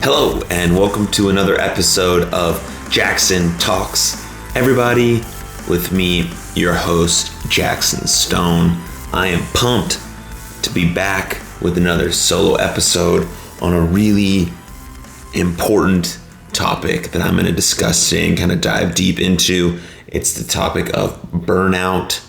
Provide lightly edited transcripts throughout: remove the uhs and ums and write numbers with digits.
Hello, and welcome to another episode of Jaxon Talks. Everybody, with me, your host, Jaxon Stone. I am pumped to be back with another solo episode on a really important topic that I'm going to discuss today and kind of dive deep into. It's the topic of burnout.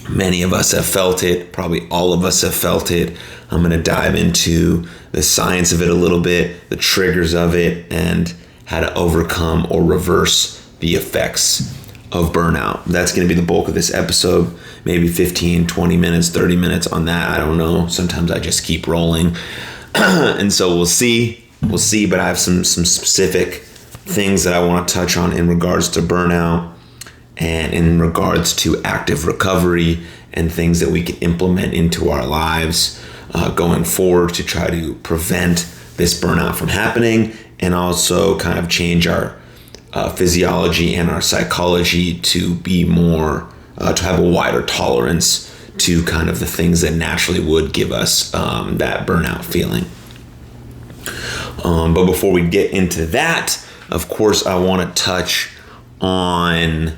Many of us have felt it, probably all of us have felt it. I'm going to dive into the science of it a little bit, the triggers of it, and how to overcome or reverse the effects of burnout. That's going to be the bulk of this episode, maybe 15, 20 minutes, 30 minutes on that. I don't know. Sometimes I just keep rolling. And so we'll see, but I have some specific things that I want to touch on in regards to burnout and in regards to active recovery and things that we can implement into our lives going forward to try to prevent this burnout from happening, and also kind of change our physiology and our psychology to be more, to have a wider tolerance to kind of the things that naturally would give us that burnout feeling. But before we get into that, of course, I want to touch on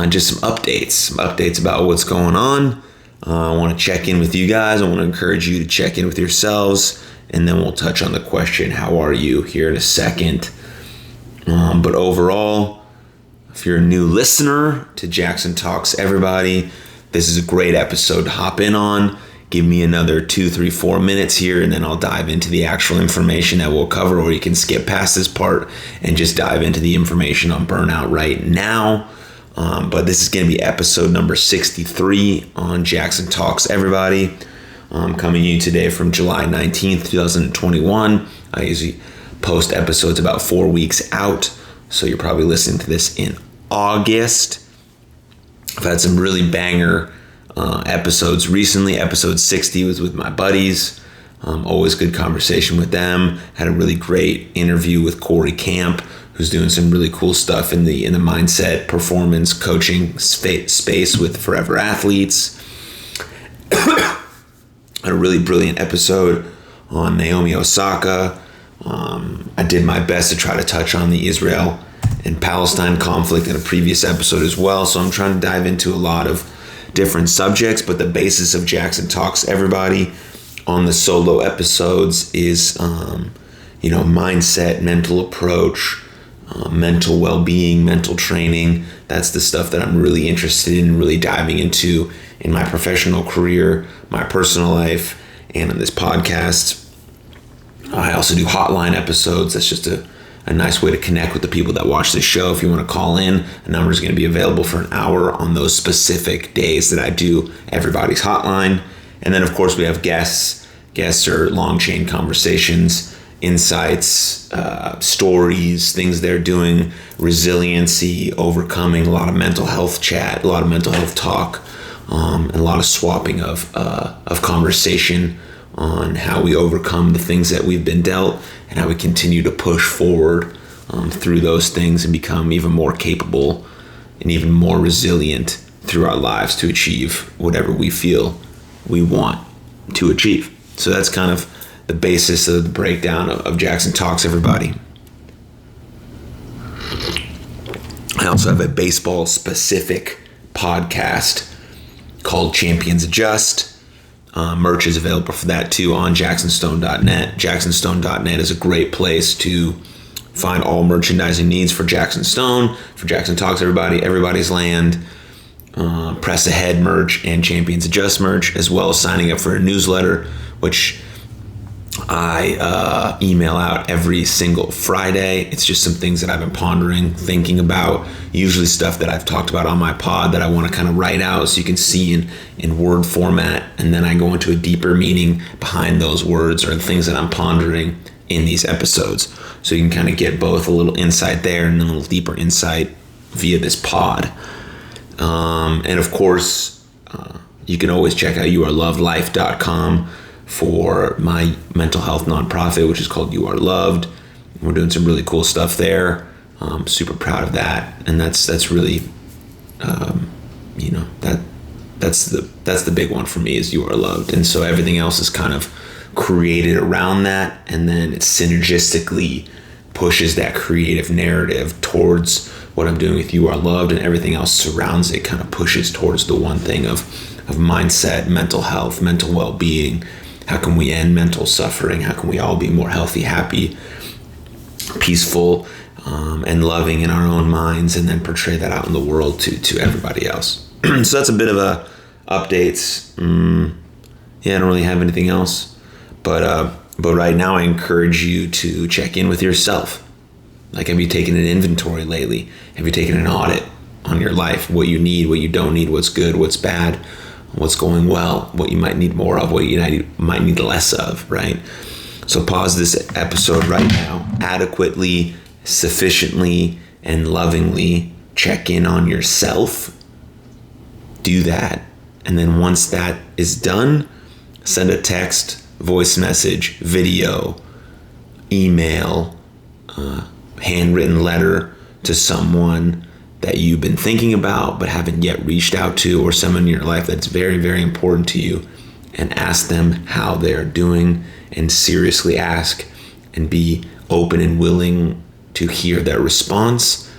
just some updates about what's going on. I want to check in with you guys. I want to encourage you to check in with yourselves, and then we'll touch on the question, how are you, here in a second. But overall, if you're a new listener to Jaxon Talks, everybody, this is a great episode to hop in on. Give me another 2, 3, 4 minutes here, and then I'll dive into the actual information that we'll cover, or you can skip past this part and just dive into the information on burnout right now. But this is going to be episode number 63 on Jaxon Talks, everybody. Coming to you today from July 19th, 2021. I usually post episodes about 4 weeks out, so you're probably listening to this in August. I've had some really banger episodes recently. Episode 60 was with my buddies. Always good conversation with them. Had a really great interview with Corey Camp, who's doing some really cool stuff in the mindset performance coaching space with Forever Athletes. A really brilliant episode on Naomi Osaka. I did my best to try to touch on the Israel and Palestine conflict in a previous episode as well. So I'm trying to dive into a lot of different subjects, but the basis of Jaxon Talks, everybody, on the solo episodes is, mindset, mental approach, mental well-being, mental training. That's the stuff that I'm really interested in, really diving into in my professional career, my personal life, and on this podcast. I also do hotline episodes. That's just a nice way to connect with the people that watch this show. If you want to call in, a number is going to be available for an hour on those specific days that I do Everybody's Hotline. And then, of course, we have guests. Guests are long chain conversations, insights, stories, things they're doing, resiliency, overcoming, a lot of mental health chat, a lot of mental health talk, and a lot of swapping of conversation on how we overcome the things that we've been dealt and how we continue to push forward through those things and become even more capable and even more resilient through our lives to achieve whatever we feel we want to achieve. So that's kind of the basis of the breakdown of Jaxon Talks, everybody. I also have a baseball specific podcast called Champions Adjust. Merch is available for that too on jaxonstone.net. Jaxonstone.net is a great place to find all merchandising needs for Jaxon Stone, for Jaxon Talks, Everybody's Land, Press Ahead merch, and Champions Adjust merch, as well as signing up for a newsletter, which I email out every single Friday. It's just some things that I've been pondering, thinking about, usually stuff that I've talked about on my pod that I want to kind of write out so you can see in word format, and then I go into a deeper meaning behind those words or the things that I'm pondering in these episodes. So you can kind of get both a little insight there and a little deeper insight via this pod. And of course, you can always check out youarelovedlife.com for my mental health nonprofit, which is called You Are Loved. We're doing some really cool stuff there. I'm super proud of that, and that's really, that's the big one for me is You Are Loved, and so everything else is kind of created around that, and then it synergistically pushes that creative narrative towards what I'm doing with You Are Loved, and everything else surrounds it kind of pushes towards the one thing of mindset, mental health, mental well-being. How can we end mental suffering? How can we all be more healthy, happy, peaceful, and loving in our own minds, and then portray that out in the world to everybody else. So that's a bit of a updates. I don't really have anything else, but right now I encourage you to check in with yourself. Like, have you taken an inventory lately? Have you taken an audit on your life? What you need, what you don't need, what's good, what's bad, what's going well, what you might need more of, what you might need less of, right? So pause this episode right now. Adequately, sufficiently, and lovingly check in on yourself. Do that. And then once that is done, send a text, voice message, video, email, handwritten letter to someone that you've been thinking about but haven't yet reached out to, or someone in your life that's very, very important to you, and ask them how they're doing, and seriously ask and be open and willing to hear their response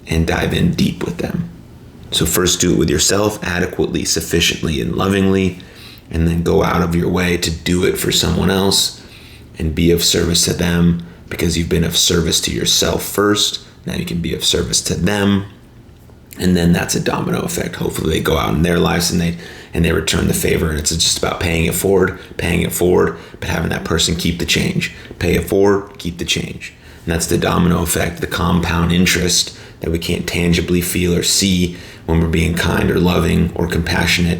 and dive in deep with them. So first do it with yourself, adequately, sufficiently, and lovingly, and then go out of your way to do it for someone else and be of service to them, because you've been of service to yourself first. Now you can be of service to them, and then that's a domino effect. Hopefully they go out in their lives and they return the favor, and it's just about paying it forward, but having that person keep the change. Pay it forward, keep the change. And that's the domino effect, the compound interest that we can't tangibly feel or see when we're being kind or loving or compassionate,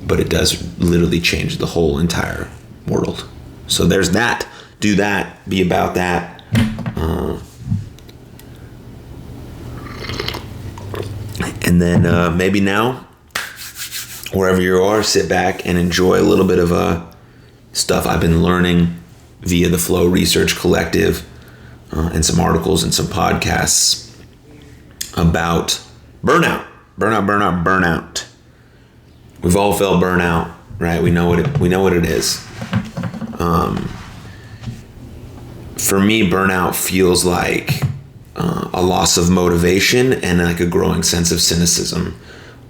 but it does literally change the whole entire world. So there's that. Do that. Be about that. And then maybe now, wherever you are, sit back and enjoy a little bit of stuff I've been learning via the Flow Research Collective, and some articles and some podcasts about burnout. We've all felt burnout, right? We know what it is. For me, burnout feels like a loss of motivation and like a growing sense of cynicism.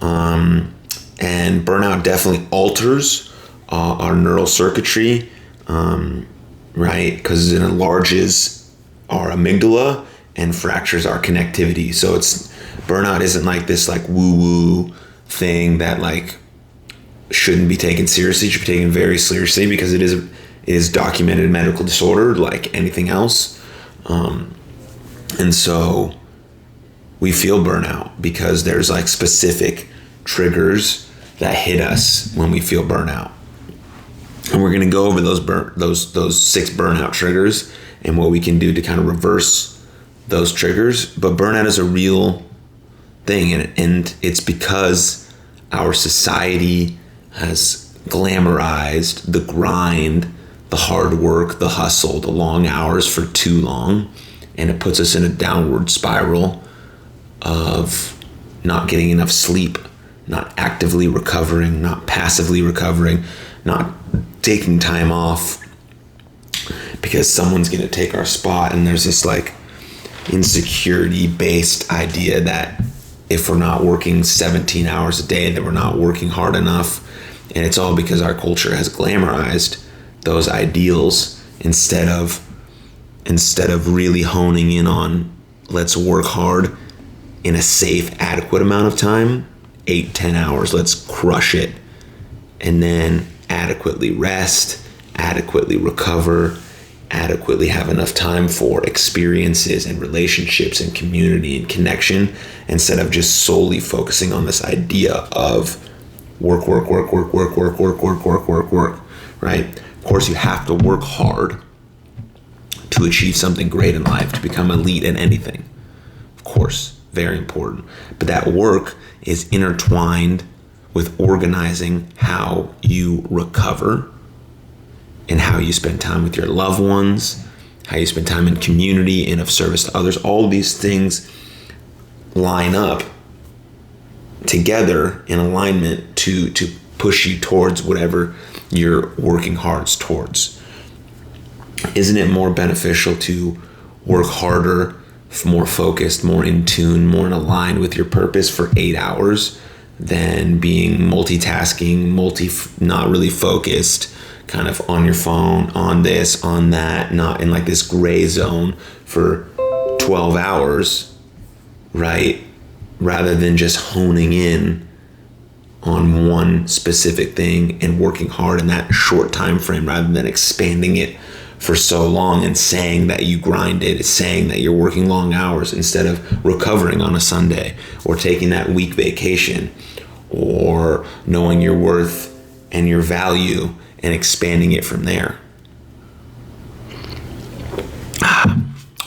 And burnout definitely alters our neural circuitry, right? Because it enlarges our amygdala and fractures our connectivity. So burnout isn't like this like woo-woo thing that like shouldn't be taken seriously. It should be taken very seriously, because it is documented medical disorder like anything else. And so we feel burnout because there's like specific triggers that hit us when we feel burnout. And we're going to go over those 6 burnout triggers and what we can do to kind of reverse those triggers. But burnout is a real thing, and it's because our society has glamorized the grind, the hard work, the hustle, the long hours for too long, and it puts us in a downward spiral of not getting enough sleep, not actively recovering, not passively recovering, not taking time off because someone's going to take our spot. And there's this like insecurity based idea that if we're not working 17 hours a day, that we're not working hard enough. And it's all because our culture has glamorized those ideals instead of really honing in on, let's work hard in a safe, adequate amount of time, 8-10 hours, let's crush it, and then adequately rest, adequately recover, adequately have enough time for experiences and relationships and community and connection, instead of just solely focusing on this idea of work, right? Of course, you have to work hard to achieve something great in life, to become elite in anything. Of course, very important. But that work is intertwined with organizing how you recover and how you spend time with your loved ones, how you spend time in community and of service to others. All these things line up together in alignment to push you towards whatever you're working hard towards. Isn't it more beneficial to work harder, more focused, more in tune, more in aligned with your purpose for 8 hours than being multitasking, not really focused, kind of on your phone, on this, on that, not in like this gray zone for 12 hours, right? Rather than just honing in on one specific thing and working hard in that short time frame rather than expanding it for so long and saying that you grinded, saying that you're working long hours instead of recovering on a Sunday or taking that week vacation or knowing your worth and your value and expanding it from there.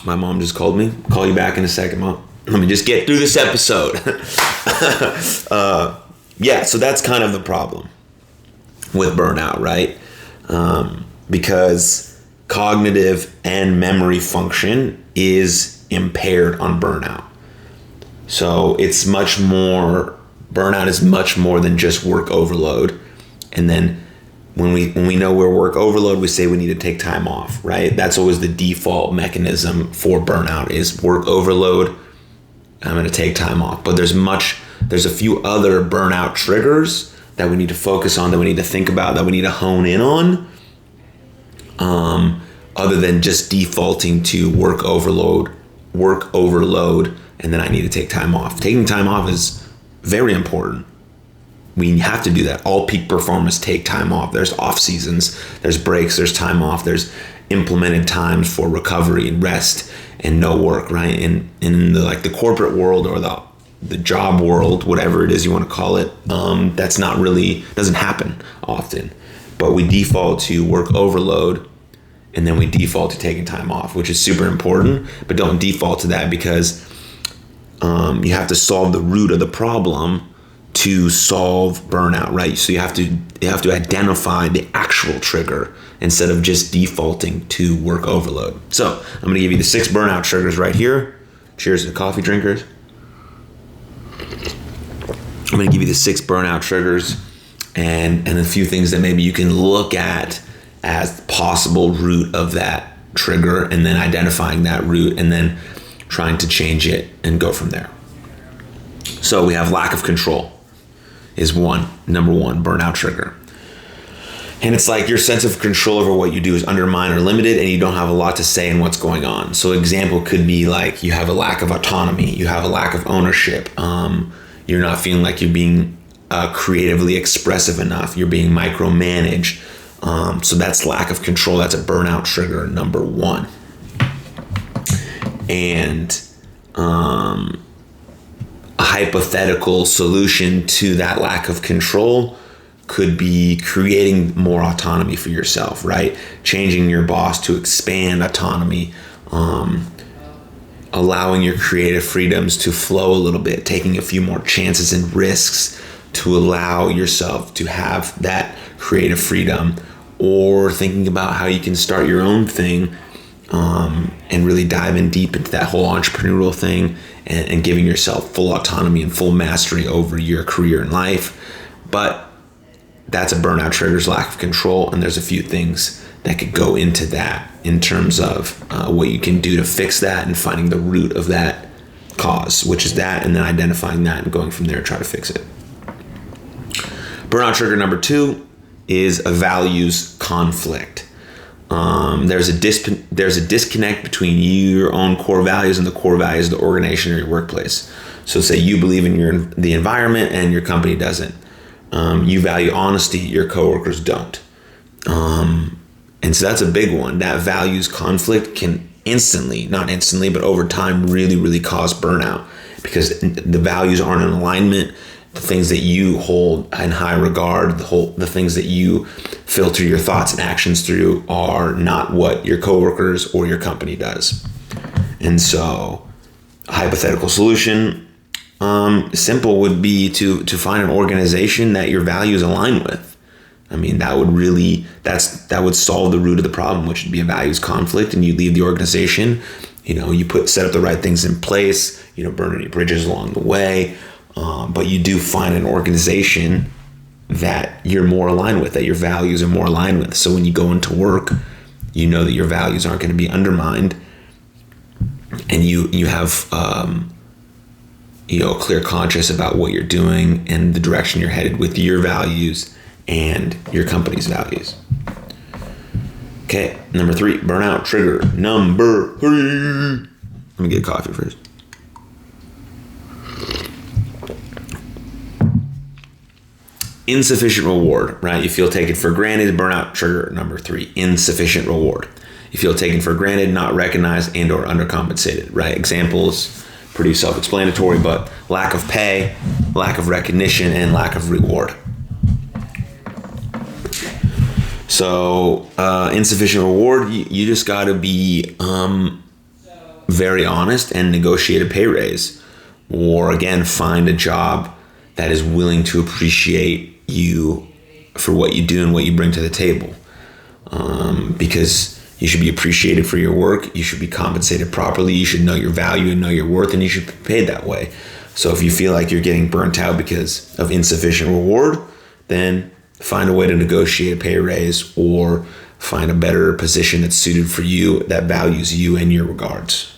My mom just called me. Call you back in a second, Mom. Let me just get through this episode. Yeah, so that's kind of the problem with burnout, right? Because cognitive and memory function is impaired on burnout. So it's burnout is much more than just work overload. And then when we know we're work overload, we say we need to take time off, right? That's always the default mechanism for burnout is work overload. I'm going to take time off. But there's a few other burnout triggers that we need to focus on, that we need to think about, that we need to hone in on, other than just defaulting to work overload, and then I need to take time off. Taking time off is very important. We have to do that. All peak performers take time off. There's off seasons, there's breaks, there's time off, there's implemented times for recovery and rest and no work, right? And in the corporate world or the job world, whatever it is you want to call it, that's doesn't happen often. But we default to work overload, and then we default to taking time off, which is super important. But don't default to that, because you have to solve the root of the problem to solve burnout, right? So you have to identify the actual trigger instead of just defaulting to work overload. So I'm going to give you the 6 burnout triggers right here. Cheers to coffee drinkers. I'm going to give you the 6 burnout triggers and a few things that maybe you can look at as possible root of that trigger, and then identifying that root and then trying to change it and go from there. So we have lack of control is number one burnout trigger. And it's like your sense of control over what you do is undermined or limited, and you don't have a lot to say in what's going on. So example could be like you have a lack of autonomy, you have a lack of ownership, you're not feeling like you're being creatively expressive enough, you're being micromanaged. So that's lack of control. That's a burnout trigger number 1. And a hypothetical solution to that lack of control could be creating more autonomy for yourself, right? Changing your boss to expand autonomy, allowing your creative freedoms to flow a little bit, taking a few more chances and risks to allow yourself to have that creative freedom, or thinking about how you can start your own thing and really dive in deep into that whole entrepreneurial thing and giving yourself full autonomy and full mastery over your career and life. But that's a burnout trigger's lack of control, and there's a few things that could go into that in terms of what you can do to fix that and finding the root of that cause, which is that, and then identifying that and going from there to try to fix it. Burnout trigger number 2 is a values conflict. There's a disconnect between your own core values and the core values of the organization or your workplace. So say you believe in the environment and your company doesn't. You value honesty, your coworkers don't. And so that's a big one. That values conflict can not instantly, but over time really, really cause burnout, because the values aren't in alignment. The things that you hold in high regard, the things that you filter your thoughts and actions through are not what your coworkers or your company does. And so a hypothetical solution, simple, would be to find an organization that your values align with. I mean, that would solve the root of the problem, which would be a values conflict, and you leave the organization, you set up the right things in place, burn any bridges along the way. But you do find an organization that you're more aligned with, that your values are more aligned with. So when you go into work, you know that your values aren't going to be undermined, and you have a clear conscience about what you're doing and the direction you're headed with your values and your company's values. Okay, number 3, burnout trigger. Number 3. Let me get a coffee first. Insufficient reward, right? You feel taken for granted. Burnout trigger number 3, insufficient reward. You feel taken for granted, not recognized, and or undercompensated, right? Examples, pretty self-explanatory, but lack of pay, lack of recognition, and lack of reward. So insufficient reward, you just got to be very honest and negotiate a pay raise, or again, find a job that is willing to appreciate you for what you do and what you bring to the table, because you should be appreciated for your work. You should be compensated properly. You should know your value and know your worth, and you should be paid that way. So if you feel like you're getting burnt out because of insufficient reward, then find a way to negotiate a pay raise or find a better position that's suited for you, that values you and your regards.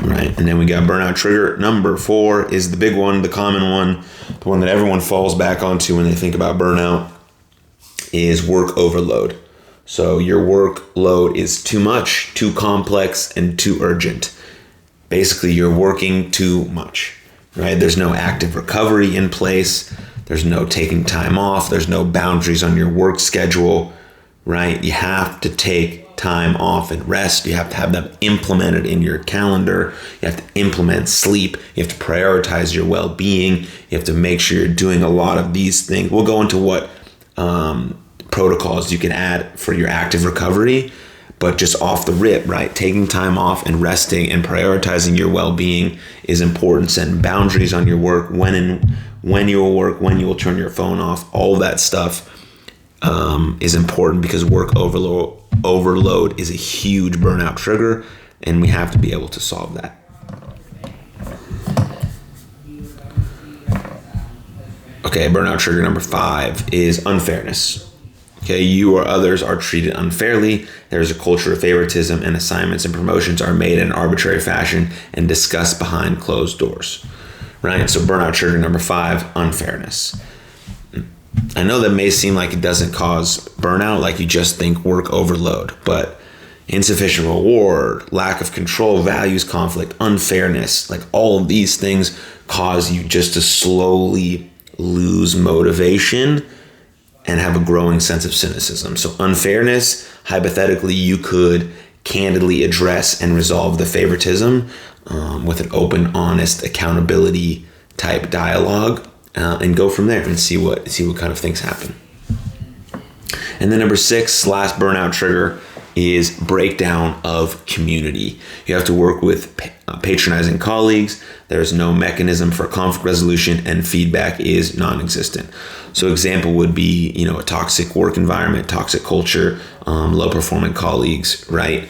Right? And then we got burnout trigger. Number 4 is the big one, the common one, the one that everyone falls back onto when they think about burnout, is work overload. So your workload is too much, too complex, and too urgent. Basically, you're working too much, right? There's no active recovery in place. There's no taking time off. There's no boundaries on your work schedule, right? You have to take time off and rest. You have to have them implemented in your calendar. You have to implement sleep. You have to prioritize your well-being. You have to make sure you're doing a lot of these things. We'll go into what protocols you can add for your active recovery, but just off the rip, right? Taking time off and resting and prioritizing your well-being is important. Setting boundaries on your work, when you will work, when you will turn your phone off, all that stuff is important, because work overload is a huge burnout trigger, and we have to be able to solve that. Okay, burnout trigger number 5 is unfairness. Okay, you or others are treated unfairly. There's a culture of favoritism, and assignments and promotions are made in an arbitrary fashion and discussed behind closed doors. Right? So burnout trigger number 5, unfairness. I know that may seem like it doesn't cause burnout, like you just think work overload, but insufficient reward, lack of control, values conflict, unfairness, like all of these things cause you just to slowly lose motivation and have a growing sense of cynicism. So unfairness, hypothetically, you could candidly address and resolve the favoritism with an open, honest, accountability type dialogue, and go from there and see what kind of things happen. And then number 6, last burnout trigger, is breakdown of community. You have to work with patronizing colleagues. There's no mechanism for conflict resolution, and feedback is non-existent. So example would be, a toxic work environment, toxic culture, low-performing colleagues, right?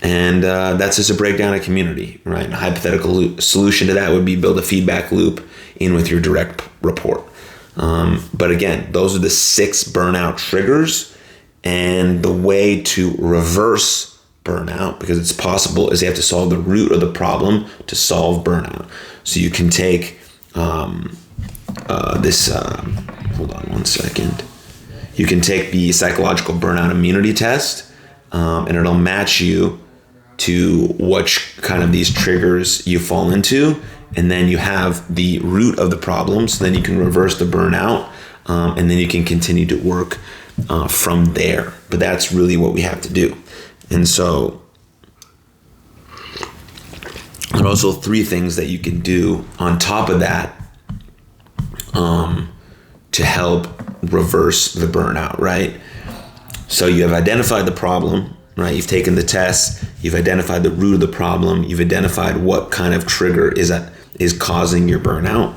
And that's just a breakdown of community, right? A hypothetical solution to that would be build a feedback loop in with your direct report. But again, those are the 6 burnout triggers. And the way to reverse burnout, because it's possible, is you have to solve the root of the problem to solve burnout. So you can take hold on one second. You can take the psychological burnout immunity test, and it'll match you to which kind of these triggers you fall into. And then you have the root of the problem, so then you can reverse the burnout, and then you can continue to work from there. But that's really what we have to do. And so there are also 3 things that you can do on top of that to help reverse the burnout, right? So you have identified the problem, right? You've taken the test, you've identified the root of the problem, you've identified what kind of trigger is causing your burnout.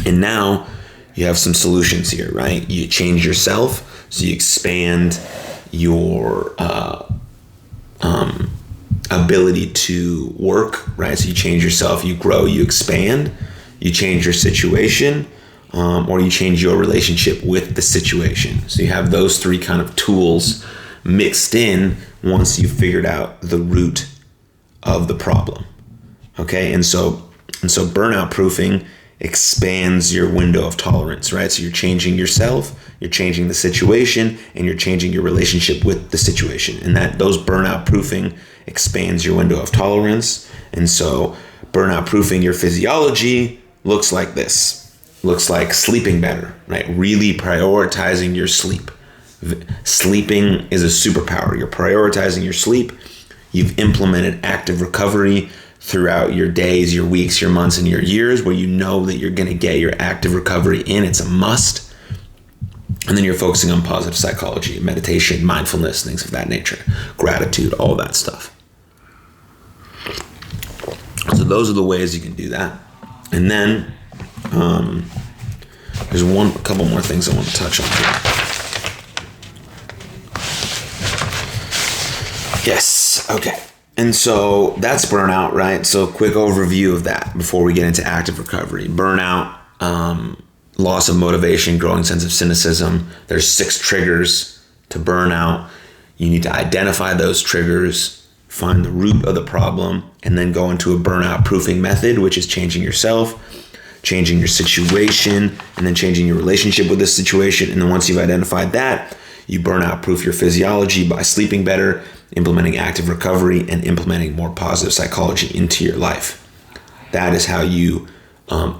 And now you have some solutions here, right? You change yourself, so you expand your ability to work, right? So you change yourself, you grow, you expand, you change your situation, or you change your relationship with the situation. So you have those three kind of tools mixed in once you've figured out the root of the problem. Okay, and so burnout proofing expands your window of tolerance, right? So you're changing yourself, you're changing the situation, and you're changing your relationship with the situation. And those burnout proofing expands your window of tolerance. And so burnout proofing your physiology looks like this. Looks like sleeping better, right? Really prioritizing your sleep. Sleeping is a superpower. You're prioritizing your sleep. You've implemented active recovery throughout your days, your weeks, your months, and your years, where you know that you're going to get your active recovery in. It's a must. And then you're focusing on positive psychology, meditation, mindfulness, things of that nature, gratitude, all that stuff. So those are the ways you can do that. And then there's a couple more things I want to touch on here. Yes, okay. And so that's burnout, right? So quick overview of that before we get into active recovery. Burnout, loss of motivation, growing sense of cynicism. There's 6 triggers to burnout. You need to identify those triggers, find the root of the problem, and then go into a burnout proofing method, which is changing yourself, changing your situation, and then changing your relationship with this situation. And then once you've identified that, you burnout proof your physiology by sleeping better, implementing active recovery, and implementing more positive psychology into your life. That is how you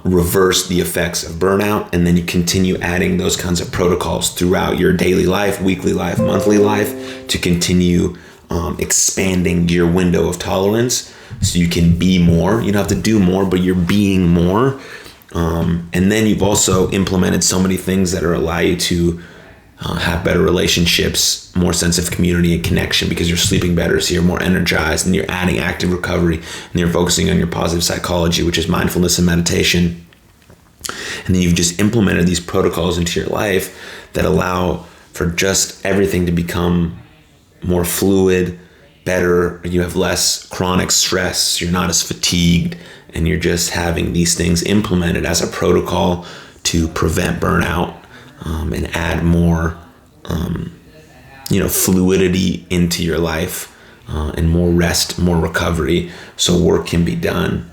reverse the effects of burnout, and then you continue adding those kinds of protocols throughout your daily life, weekly life, monthly life, to continue expanding your window of tolerance so you can be more. You don't have to do more, but you're being more. And then you've also implemented so many things that allow you to have better relationships, more sense of community and connection because you're sleeping better, so you're more energized, and you're adding active recovery, and you're focusing on your positive psychology, which is mindfulness and meditation. And then you've just implemented these protocols into your life that allow for just everything to become more fluid, better. You have less chronic stress, you're not as fatigued, and you're just having these things implemented as a protocol to prevent burnout. And add more, fluidity into your life, and more rest, more recovery, so work can be done,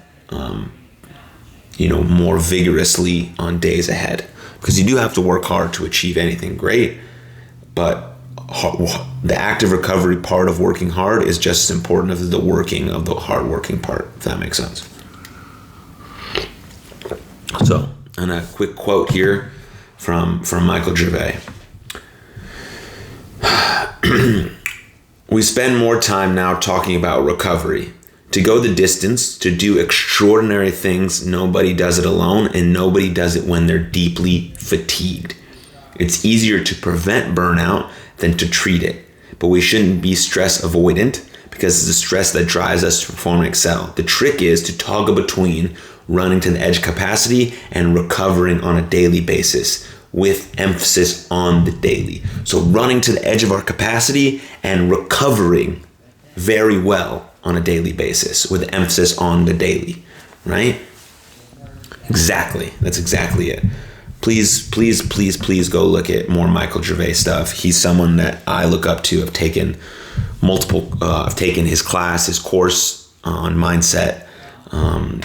more vigorously on days ahead. Because you do have to work hard to achieve anything great, but the active recovery part of working hard is just as important as the working of the hard working part, if that makes sense. So, and a quick quote here from Michael Gervais. We spend more time now talking about recovery. To go the distance, to do extraordinary things, nobody does it alone, and nobody does it when they're deeply fatigued. It's easier to prevent burnout than to treat it, but we shouldn't be stress avoidant because it's the stress that drives us to perform and excel. The trick is to toggle between running to the edge capacity and recovering on a daily basis, with emphasis on the daily. So running to the edge of our capacity and recovering very well on a daily basis with emphasis on the daily, right? Exactly. That's exactly it. Please go look at more Michael Gervais stuff. He's someone that I look up to. I've taken his class, his course on mindset.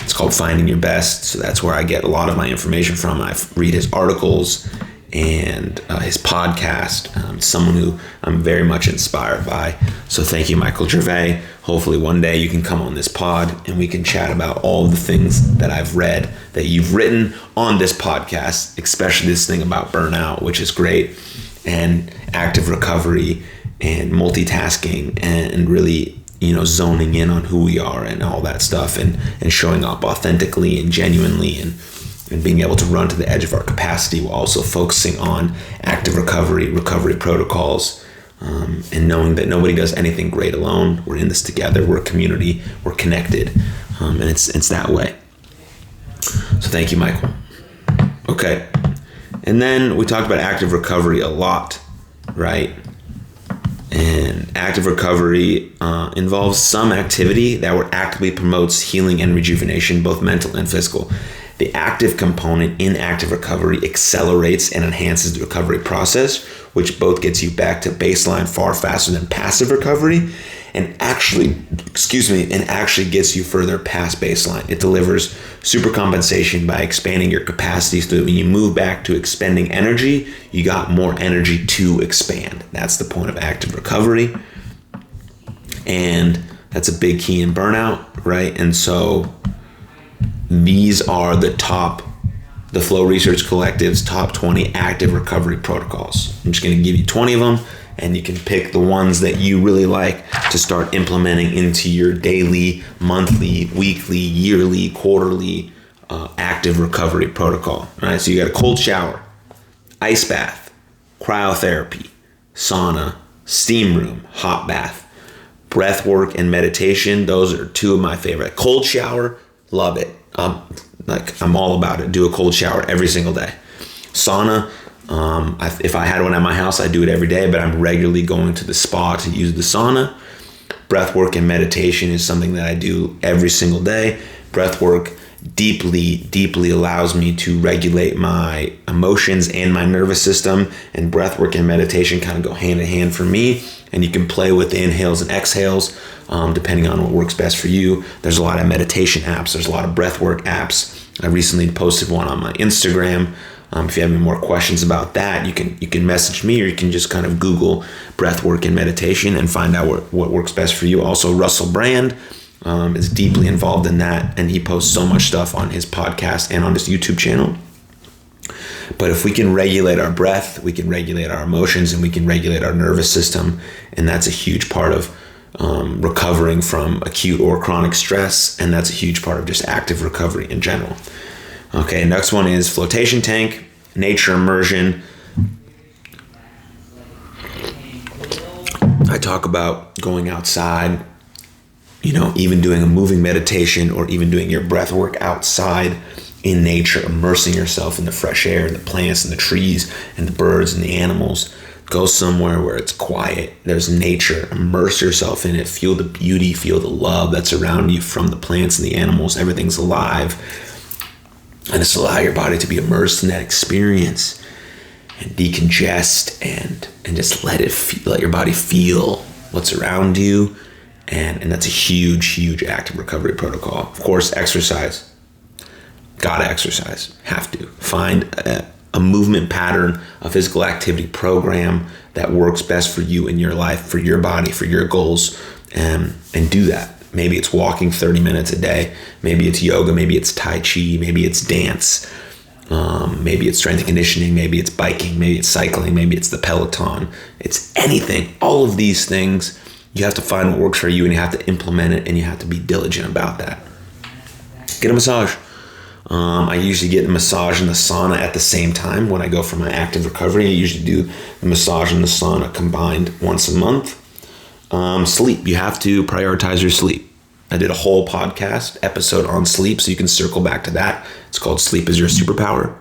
It's called Finding Your Best. So that's where I get a lot of my information from. I read his articles and his podcast. Someone who I'm very much inspired by. So thank you, Michael Gervais. Hopefully one day you can come on this pod and we can chat about all the things that I've read that you've written on this podcast, especially this thing about burnout, which is great, and active recovery and multitasking and really zoning in on who we are and all that stuff, and showing up authentically and genuinely, and being able to run to the edge of our capacity while also focusing on active recovery protocols, and knowing that nobody does anything great alone. We're in this together. We're a community. We're connected, and it's that way. So thank you, Michael. Okay, and then we talked about active recovery a lot, right? And active recovery involves some activity that actively promotes healing and rejuvenation, both mental and physical. The active component in active recovery accelerates and enhances the recovery process, which both gets you back to baseline far faster than passive recovery, and actually gets you further past baseline. It delivers supercompensation by expanding your capacity so that when you move back to expending energy, you got more energy to expand. That's the point of active recovery. And that's a big key in burnout, right? And so these are the Flow Research Collective's top 20 active recovery protocols. I'm just going to give you 20 of them, and you can pick the ones that you really like to start implementing into your daily, monthly, weekly, yearly, quarterly active recovery protocol. All right, so you got a cold shower, ice bath, cryotherapy, sauna, steam room, hot bath, breath work, and meditation. Those are two of my favorite. Cold shower, love it. I'm all about it. Do a cold shower every single day. Sauna, if I had one at my house, I'd do it every day, but I'm regularly going to the spa to use the sauna. Breath work and meditation is something that I do every single day. Breath work deeply allows me to regulate my emotions and my nervous system, and breath work and meditation kind of go hand in hand for me. And you can play with the inhales and exhales depending on what works best for you. There's a lot of meditation apps. There's a lot of breathwork apps. I recently posted one on my Instagram. If you have any more questions about that, you can message me, or you can just kind of Google breathwork and meditation and find out what works best for you. Also, Russell Brand is deeply involved in that, and he posts so much stuff on his podcast and on his YouTube channel. But if we can regulate our breath, we can regulate our emotions, and we can regulate our nervous system, and that's a huge part of recovering from acute or chronic stress, and that's a huge part of just active recovery in general. Okay, next one is flotation tank, nature immersion. I talk about going outside, even doing a moving meditation, or even doing your breath work outside in nature, immersing yourself in the fresh air and the plants and the trees and the birds and the animals. Go somewhere where it's quiet, there's nature, immerse yourself in it, feel the beauty, feel the love that's around you from the plants and the animals. Everything's alive, and just allow your body to be immersed in that experience and decongest and just let your body feel what's around you. And that's a huge active recovery protocol. Of course, exercise. Gotta exercise. Have to. Find a movement pattern, a physical activity program that works best for you in your life, for your body, for your goals, and do that. Maybe it's walking 30 minutes a day. Maybe it's yoga. Maybe it's Tai Chi. Maybe it's dance. Maybe it's strength and conditioning. Maybe it's biking. Maybe it's cycling. Maybe it's the Peloton. It's anything. All of these things, you have to find what works for you, and you have to implement it, and you have to be diligent about that. Get a massage. I usually get a massage in the sauna at the same time when I go for my active recovery. I usually do the massage and the sauna combined once a month. Sleep. You have to prioritize your sleep. I did a whole podcast episode on sleep, so you can circle back to that. It's called Sleep is Your Superpower.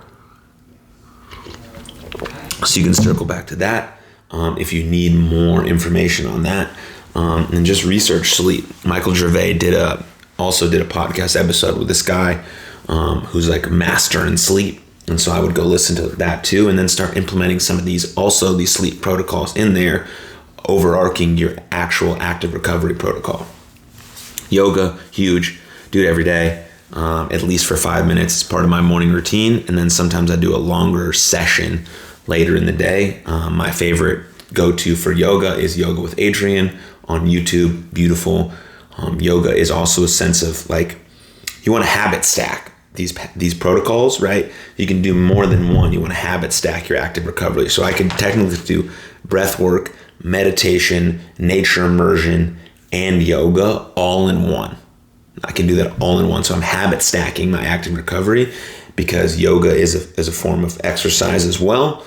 So you can circle back to that if you need more information on that. And just research sleep. Michael Gervais also did a podcast episode with this guy who's like a master in sleep. And so I would go listen to that too, and then start implementing some of these sleep protocols in there, overarching your actual active recovery protocol. Yoga, huge. Do it every day, at least for 5 minutes. It's part of my morning routine. And then sometimes I do a longer session later in the day. My favorite go-to for yoga is Yoga with Adrian on YouTube. Beautiful. Yoga is also a sense of you want to habit stack these protocols, right? You can do more than one. You want to habit stack your active recovery. So I can technically do breath work, meditation, nature immersion, and yoga all in one. I can do that all in one. So I'm habit stacking my active recovery, because yoga is a form of exercise as well.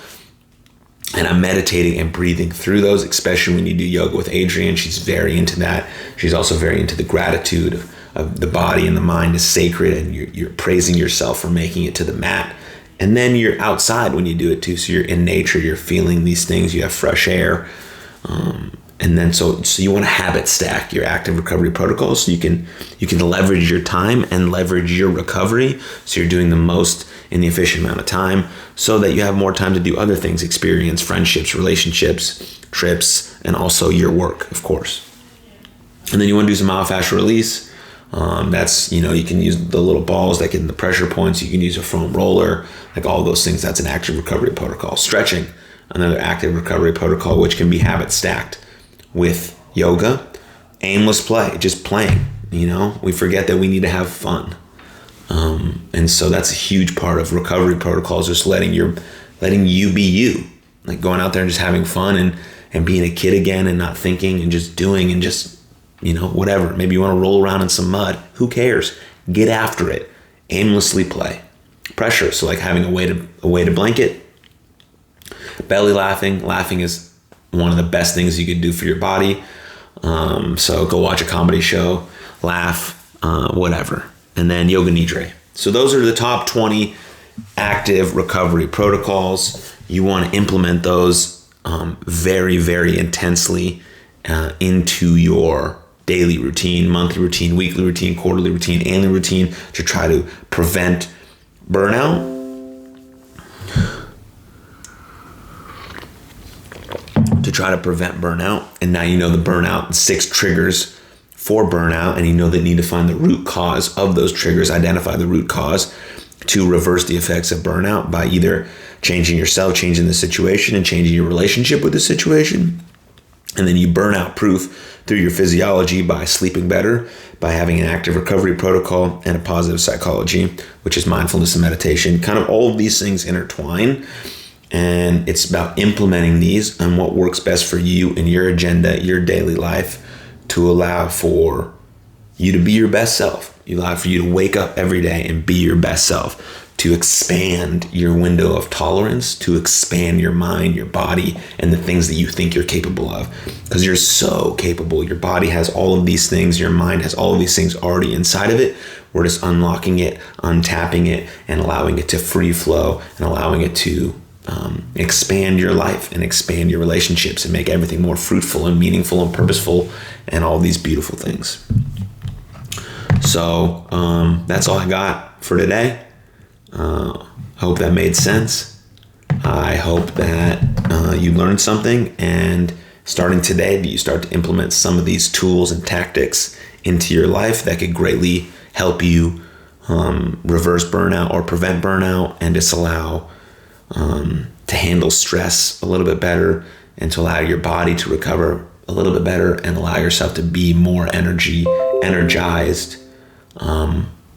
And I'm meditating and breathing through those, especially when you do yoga with Adrienne. She's very into that. She's also very into the gratitude of the body and the mind is sacred, and you're praising yourself for making it to the mat. And then you're outside when you do it too. So you're in nature, you're feeling these things, you have fresh air. And then so you want to habit stack your active recovery protocols so you can leverage your time and leverage your recovery, so you're doing the most in the efficient amount of time, so that you have more time to do other things, experience, friendships, relationships, trips, and also your work, of course. And then you want to do some myofascial release. That's, you can use the little balls that get in the pressure points. You can use a foam roller, like all those things. That's an active recovery protocol. Stretching, another active recovery protocol, which can be habit stacked with yoga. Aimless play, just playing. We forget that we need to have fun. And so that's a huge part of recovery protocols, just letting you be you, like going out there and just having fun and being a kid again and not thinking and just doing and just, whatever. Maybe you want to roll around in some mud. Who cares? Get after it. Aimlessly play. Pressure, so like having a weighted blanket. Belly laughing. Laughing is one of the best things you could do for your body. So go watch a comedy show, laugh, whatever. And then yoga nidra. So those are the top 20 active recovery protocols. You want to implement those very, very intensely into your daily routine, monthly routine, weekly routine, quarterly routine, annual routine, to try to prevent burnout. And now you know the burnout, 6 triggers for burnout, and you know they need to find the root cause of those triggers, identify the root cause to reverse the effects of burnout by either changing yourself, changing the situation, and changing your relationship with the situation. And then you burnout proof through your physiology by sleeping better, by having an active recovery protocol and a positive psychology, which is mindfulness and meditation. Kind of all of these things intertwine. And it's about implementing these and what works best for you and your agenda, your daily life, to allow for you to be your best self. You allow for you to wake up every day and be your best self, to expand your window of tolerance, to expand your mind, your body, and the things that you think you're capable of. Because you're so capable. Your body has all of these things. Your mind has all of these things already inside of it. We're just unlocking it, untapping it, and allowing it to free flow, and allowing it to expand your life and expand your relationships and make everything more fruitful and meaningful and purposeful and all these beautiful things. So that's all I got for today. Hope that made sense. I hope that you learned something, and starting today that you start to implement some of these tools and tactics into your life that could greatly help you reverse burnout or prevent burnout, and just allow to handle stress a little bit better, and to allow your body to recover a little bit better, and allow yourself to be more energized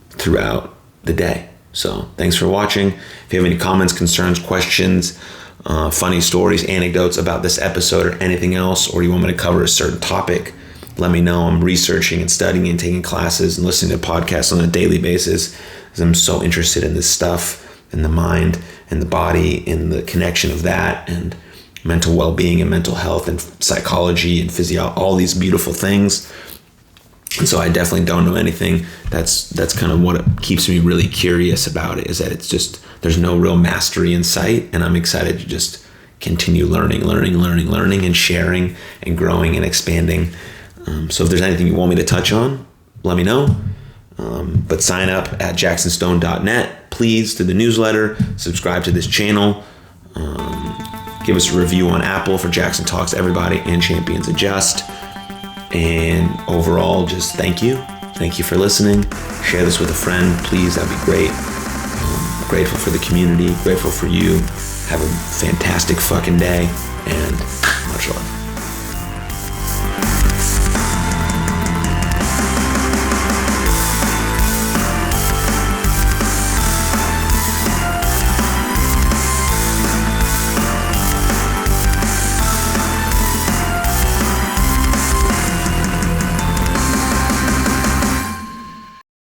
throughout the day. So thanks for watching. If you have any comments, concerns, questions, funny stories, anecdotes about this episode or anything else, or you want me to cover a certain topic, let me know. I'm researching and studying and taking classes and listening to podcasts on a daily basis, because I'm so interested in this stuff, in the mind and the body, in the connection of that, and mental well-being and mental health and psychology and physiology, all these beautiful things. And so I definitely don't know anything. That's kind of what keeps me really curious about it, is that it's just, there's no real mastery in sight, and I'm excited to just continue learning and sharing and growing and expanding. So if there's anything you want me to touch on, let me know. But sign up at jaxonstone.net, please, to the newsletter, subscribe to this channel, give us a review on Apple for Jaxon Talks Everybody and Champions Adjust. And overall, just thank you. Thank you for listening. Share this with a friend, please. That'd be great. Grateful for the community. Grateful for you. Have a fantastic fucking day. And much love.